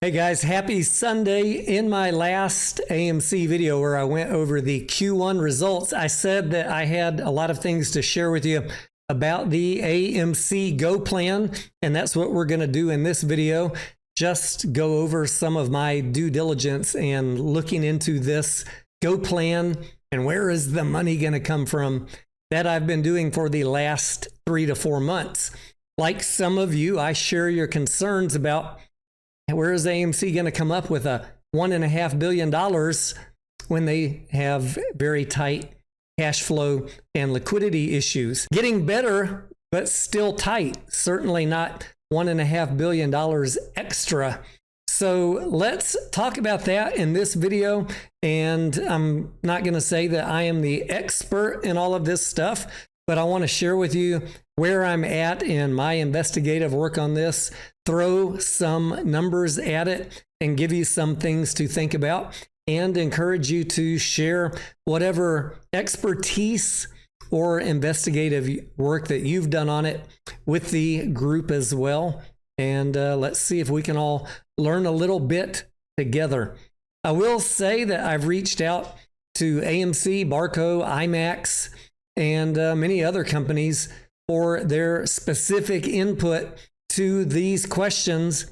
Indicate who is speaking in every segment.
Speaker 1: Hey guys, happy Sunday. In my last AMC video where I went over the Q1 results, I said that I had a lot of things to share with you about the AMC Go Plan, and that's what we're going to do in this video. Just go over some of my due diligence and looking into this Go Plan and where is the money going to come from that I've been doing for the last 3 to 4 months. Like some of you, I share your concerns about where is AMC going to come up with a $1.5 billion when they have very tight cash flow and liquidity issues? Getting better, but still tight. Certainly not $1.5 billion extra. So let's talk about that in this video. And I'm not going to say that I am the expert in all of this stuff, but I want to share with you where I'm at in my investigative work on this, throw some numbers at it, and give you some things to think about, and encourage you to share whatever expertise or investigative work that you've done on it with the group as well. And let's see if we can all learn a little bit together. I will say that I've reached out to AMC, Barco, IMAX, and many other companies for their specific input to these questions,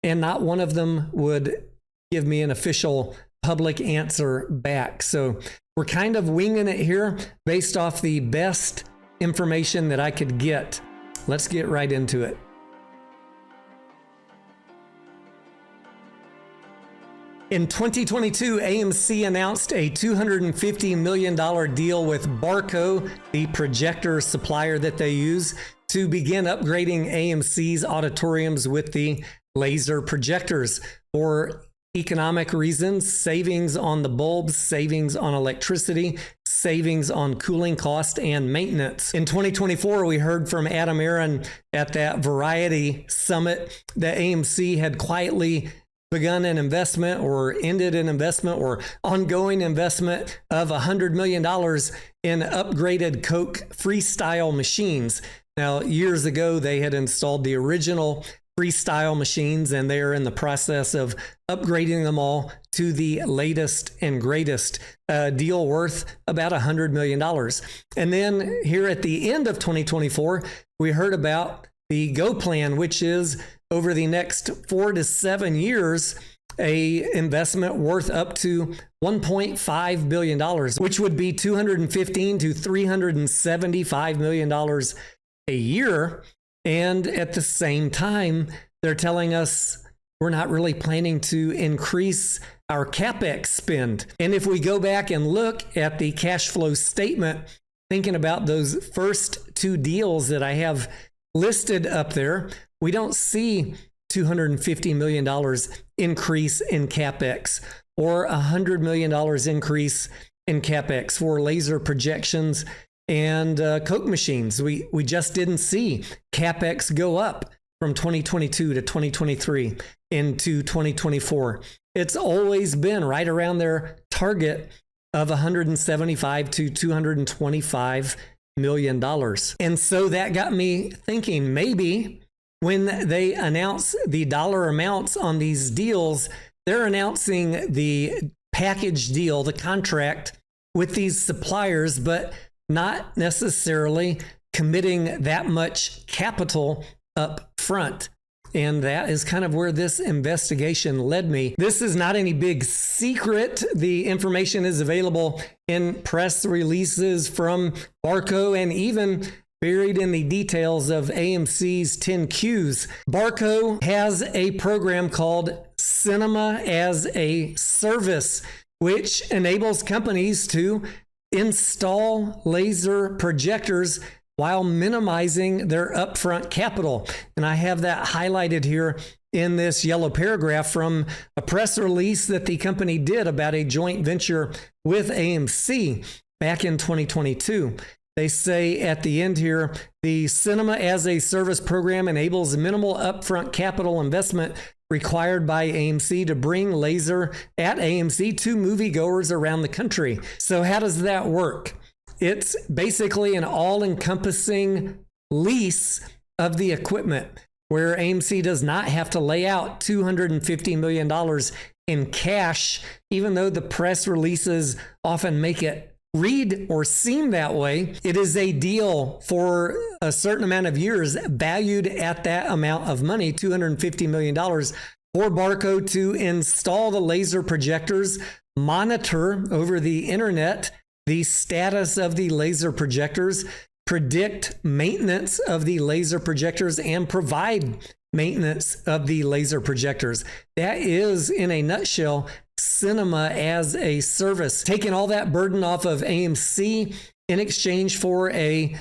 Speaker 1: and not one of them would give me an official public answer back. So we're kind of winging it here based off the best information that I could get. Let's get right into it. In 2022, AMC announced a $250 million deal with Barco, the projector supplier that they use, to begin upgrading AMC's auditoriums with the laser projectors for economic reasons, savings on the bulbs, savings on electricity, savings on cooling cost and maintenance. In 2024, we heard from Adam Aaron at that Variety Summit that AMC had quietly begun an investment or ended an investment or ongoing investment of $100 million in upgraded Coke Freestyle machines. Now, years ago, they had installed the original Freestyle machines, and they are in the process of upgrading them all to the latest and greatest, deal worth about $100 million. And then here at the end of 2024, we heard about the Go Plan, which is over the next 4 to 7 years, a investment worth up to $1.5 billion, which would be $215 to $375 million a year. And at the same time, they're telling us we're not really planning to increase our CapEx spend. And if we go back and look at the cash flow statement, thinking about those first 2 deals that I have listed up there, we don't see $250 million increase in CapEx or $100 million increase in CapEx for laser projections and Coke machines. We just didn't see CapEx go up from 2022 to 2023 into 2024. It's always been right around their target of $175 to $225 million. And so that got me thinking, maybe when they announce the dollar amounts on these deals, they're announcing the package deal, the contract with these suppliers, but not necessarily committing that much capital up front. And that is kind of where this investigation led me. This is not any big secret. The information is available in press releases from Barco and even buried in the details of AMC's 10Qs. Barco has a program called Cinema as a Service, which enables companies to install laser projectors while minimizing their upfront capital. And I have that highlighted here in this yellow paragraph from a press release that the company did about a joint venture with AMC back in 2022. They say at the end here, the Cinema as a Service program enables minimal upfront capital investment required by AMC to bring laser at AMC to moviegoers around the country. So how does that work? It's basically an all-encompassing lease of the equipment. where AMC does not have to lay out $250 million in cash, even though the press releases often make it read or seem that way. It is a deal for a certain amount of years valued at that amount of money, $250 million, for Barco to install the laser projectors, monitor over the internet the status of the laser projectors, predict maintenance of the laser projectors, and provide maintenance of the laser projectors. That is, in a nutshell, cinema as a service, taking all that burden off of AMC in exchange for a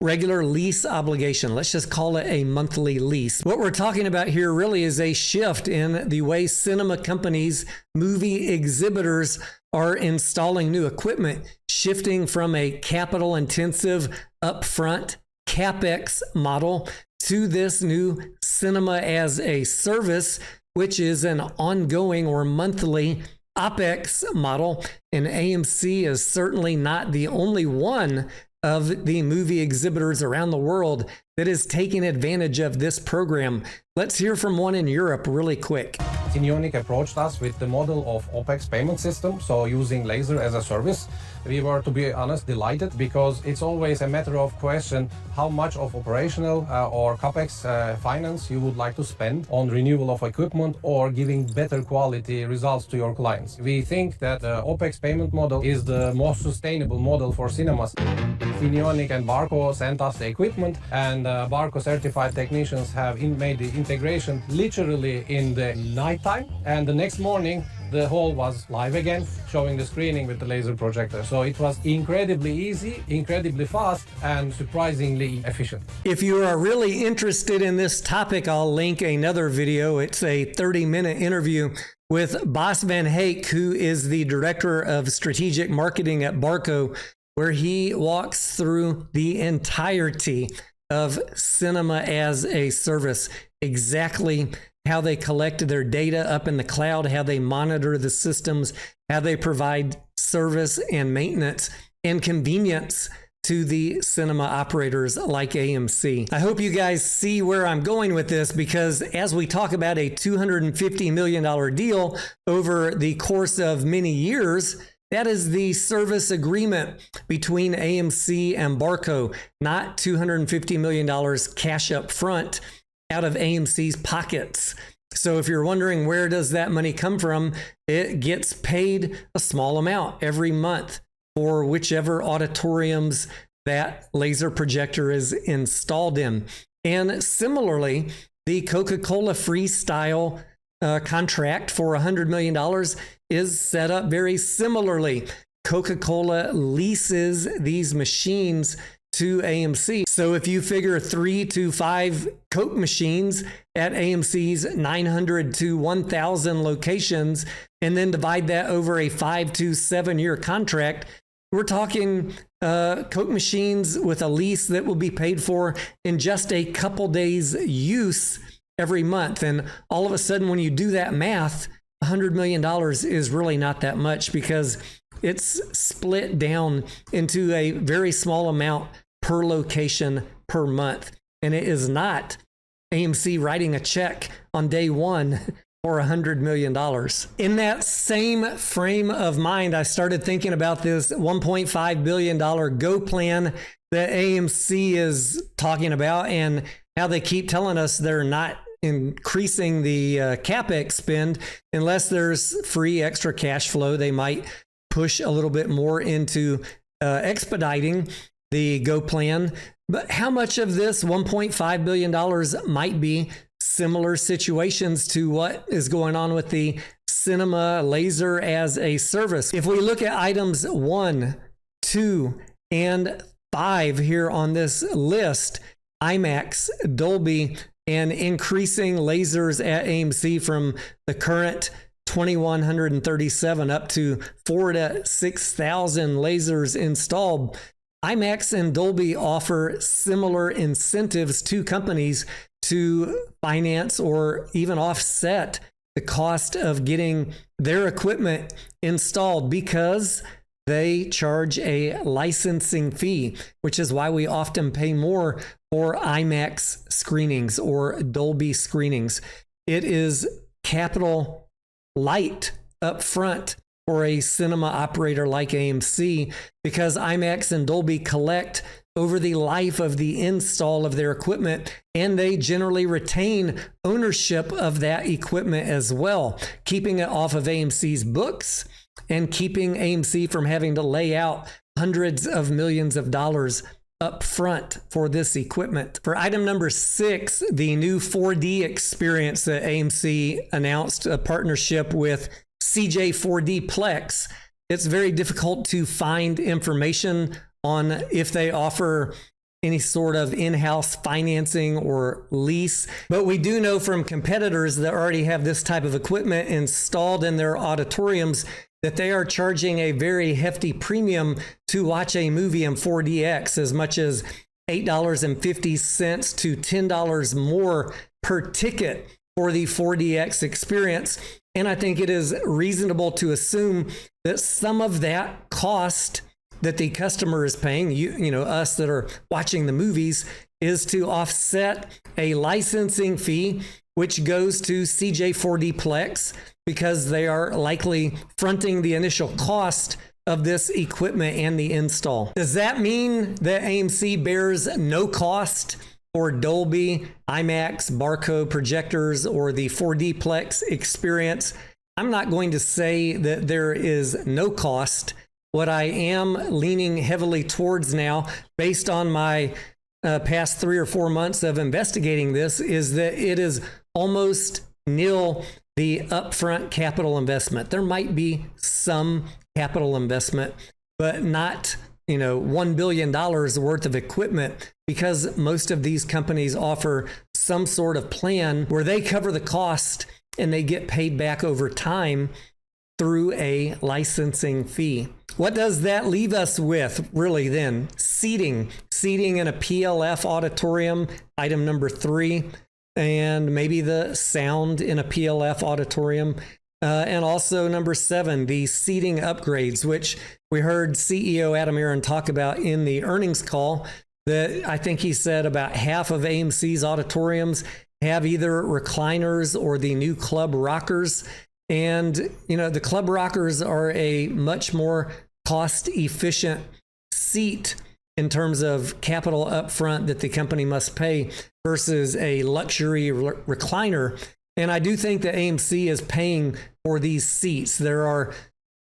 Speaker 1: regular lease obligation. Let's just call it a monthly lease. What we're talking about here really is a shift in the way cinema companies, movie exhibitors are installing new equipment, shifting from a capital intensive upfront CapEx model to this new cinema as a service, which is an ongoing or monthly OpEx model. And AMC is certainly not the only one of the movie exhibitors around the world that is taking advantage of this program. Let's hear from one in Europe really quick.
Speaker 2: Unionic approached us with the model of OpEx payment system, so using laser as a service. We were, to be honest, delighted, because it's always a matter of question how much of operational or CapEx finance you would like to spend on renewal of equipment or giving better quality results to your clients. We think that the OpEx payment model is the most sustainable model for cinemas. Unionic and Barco sent us the equipment, and Barco certified technicians have made the integration literally in the nighttime, and the next morning the hall was live again, showing the screening with the laser projector. So it was incredibly easy, incredibly fast, and surprisingly efficient.
Speaker 1: If you are really interested in this topic, I'll link another video. It's a 30-minute interview with Bas van Heek, who is the director of strategic marketing at Barco, where he walks through the entirety of cinema as a service, exactly how they collect their data up in the cloud, how they monitor the systems, how they provide service and maintenance and convenience to the cinema operators like AMC. I hope you guys see where I'm going with this, because as we talk about a $250 million deal over the course of many years, that is the service agreement between AMC and Barco, not $250 million cash up front out of AMC's pockets. So if you're wondering where does that money come from, it gets paid a small amount every month for whichever auditoriums that laser projector is installed in. And similarly, the Coca-Cola Freestyle contract for $100 million is set up very similarly. Coca-Cola leases these machines to AMC. So if you figure 3 to 5 Coke machines at AMC's 900 to 1,000 locations, and then divide that over a 5 to 7 year contract, we're talking Coke machines with a lease that will be paid for in just a couple days use every month. And all of a sudden, when you do that math, $100 million is really not that much, because it's split down into a very small amount per location per month. And it is not AMC writing a check on day one for $100 million. In that same frame of mind, I started thinking about this $1.5 billion Go Plan that AMC is talking about, and how they keep telling us they're not increasing the CapEx spend unless there's free extra cash flow. They might push a little bit more into expediting the Go Plan. But how much of this $1.5 billion might be similar situations to what is going on with the cinema laser as a service? If we look at items 1, 2, and 5 here on this list, IMAX, Dolby, and increasing lasers at AMC from the current 2,137 up to 4,000 to 6,000 lasers installed, IMAX and Dolby offer similar incentives to companies to finance or even offset the cost of getting their equipment installed, because they charge a licensing fee, which is why we often pay more for IMAX screenings or Dolby screenings. It is capital light up front for a cinema operator like AMC, because IMAX and Dolby collect over the life of the install of their equipment, and they generally retain ownership of that equipment as well, keeping it off of AMC's books and keeping AMC from having to lay out hundreds of millions of dollars up front for this equipment. For item number 6, the new 4D experience that AMC announced a partnership with CJ 4D Plex. It's very difficult to find information on if they offer any sort of in-house financing or lease, but we do know from competitors that already have this type of equipment installed in their auditoriums that they are charging a very hefty premium to watch a movie in 4DX, as much as $8.50 to $10 more per ticket for the 4DX experience. And I think it is reasonable to assume that some of that cost that the customer is paying, you know, us that are watching the movies, is to offset a licensing fee, which goes to CJ4D Plex, because they are likely fronting the initial cost of this equipment and the install. Does that mean that AMC bears no cost for Dolby, IMAX, barcode projectors, or the 4D Plex experience? I'm not going to say that there is no cost. What I am leaning heavily towards now, based on my past 3 or 4 months of investigating this, is that it is almost nil, the upfront capital investment. There might be some capital investment, but not, you know, $1 billion worth of equipment, because most of these companies offer some sort of plan where they cover the cost and they get paid back over time through a licensing fee. What does that leave us with, really, then? Seating in a PLF auditorium, item number 3, and maybe the sound in a PLF auditorium. And also number 7, the seating upgrades, which we heard CEO Adam Aron talk about in the earnings call, that I think he said about half of AMC's auditoriums have either recliners or the new club rockers. And, you know, the club rockers are a much more cost efficient seat in terms of capital upfront that the company must pay versus a luxury recliner. And I do think that AMC is paying for these seats. There are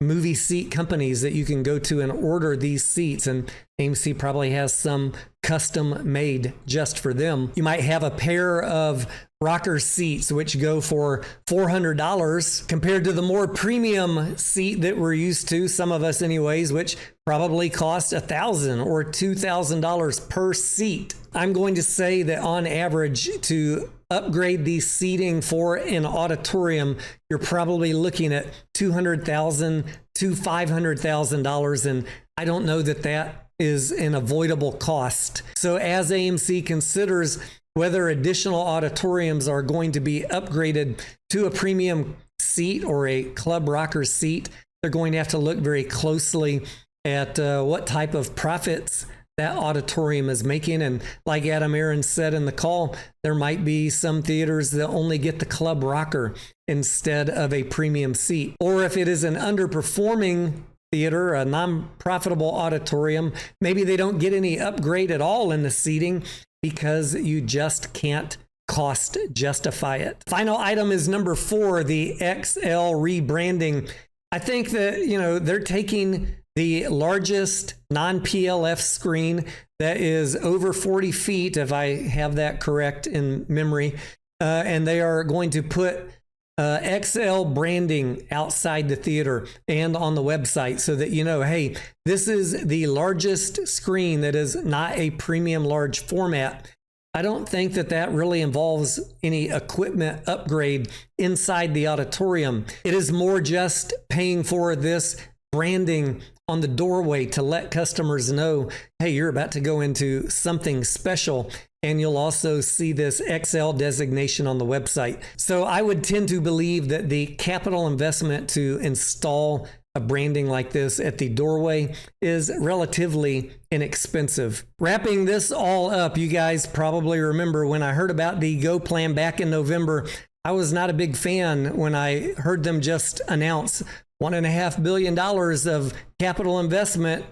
Speaker 1: movie seat companies that you can go to and order these seats, and AMC probably has some custom made just for them. You might have a pair of rocker seats which go for $400 compared to the more premium seat that we're used to, some of us anyways, which probably cost $1,000 or $2,000 per seat. I'm going to say that on average, to upgrade the seating for an auditorium, you're probably looking at $200,000 to $500,000, and I don't know that that is an avoidable cost. So as AMC considers whether additional auditoriums are going to be upgraded to a premium seat or a club rocker seat, they're going to have to look very closely at what type of profits that auditorium is making. And like Adam Aron said in the call, there might be some theaters that only get the club rocker instead of a premium seat. Or if it is an underperforming theater, a non-profitable auditorium, maybe they don't get any upgrade at all in the seating because you just can't cost justify it. Final item is number 4, the XL rebranding. I think that, you know, they're taking the largest non-PLF screen that is over 40 feet, if I have that correct in memory, and they are going to put XL branding outside the theater and on the website so that you know, hey, this is the largest screen that is not a premium large format. I don't think that that really involves any equipment upgrade inside the auditorium. It is more just paying for this branding on the doorway to let customers know, hey, you're about to go into something special. And you'll also see this XL designation on the website. So I would tend to believe that the capital investment to install a branding like this at the doorway is relatively inexpensive. Wrapping this all up, you guys probably remember when I heard about the Go Plan back in November, I was not a big fan when I heard them just announce $1.5 billion of capital investment,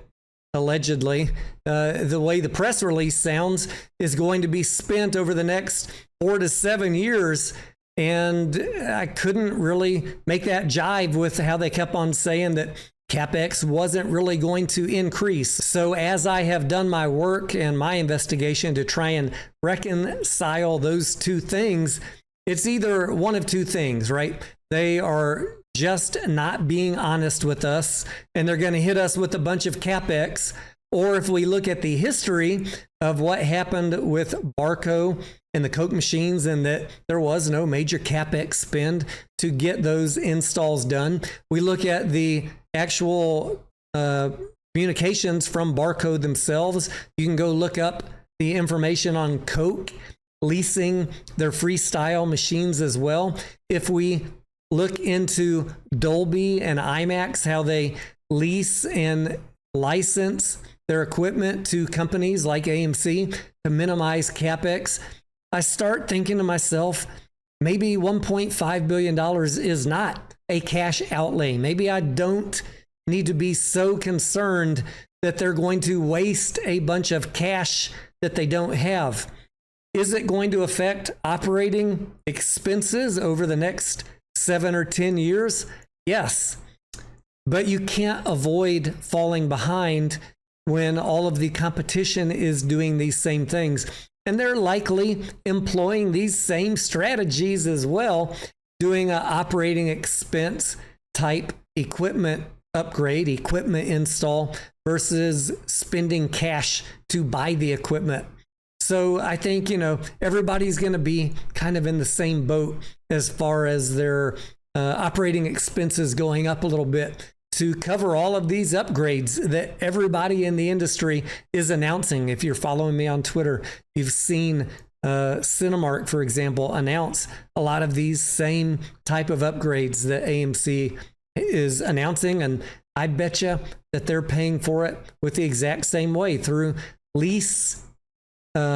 Speaker 1: allegedly. The way the press release sounds is going to be spent over the next 4 to 7 years. And I couldn't really make that jive with how they kept on saying that CapEx wasn't really going to increase. So as I have done my work and my investigation to try and reconcile those two things, it's either one of two things, right? They are just not being honest with us, and they're going to hit us with a bunch of CapEx. Or if we look at the history of what happened with Barco and the Coke machines, and that there was no major CapEx spend to get those installs done. We look at the actual communications from Barco themselves. You can go look up the information on Coke leasing their freestyle machines as well. If we look into Dolby and IMAX, how they lease and license their equipment to companies like AMC to minimize CapEx, I start thinking to myself, maybe $1.5 billion is not a cash outlay. Maybe I don't need to be so concerned that they're going to waste a bunch of cash that they don't have. Is it going to affect operating expenses over the next 7 or 10 years? Yes, but you can't avoid falling behind when all of the competition is doing these same things. And they're likely employing these same strategies as well, doing an operating expense type equipment upgrade, equipment install, versus spending cash to buy the equipment. So I think, everybody's going to be kind of in the same boat as far as their operating expenses going up a little bit to cover all of these upgrades that everybody in the industry is announcing. If you're following me on Twitter, you've seen Cinemark, for example, announce a lot of these same type of upgrades that AMC is announcing. And I bet you that they're paying for it with the exact same way through lease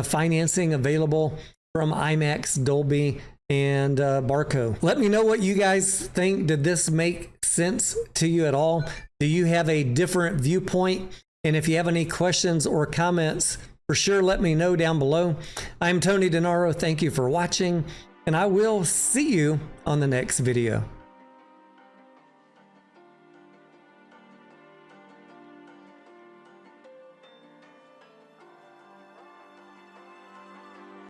Speaker 1: financing available from IMAX, Dolby, and Barco. Let me know what you guys think. Did this make sense to you at all? Do you have a different viewpoint? And if you have any questions or comments, for sure let me know down below. I'm Tony Denaro. Thank you for watching, and I will see you on the next video.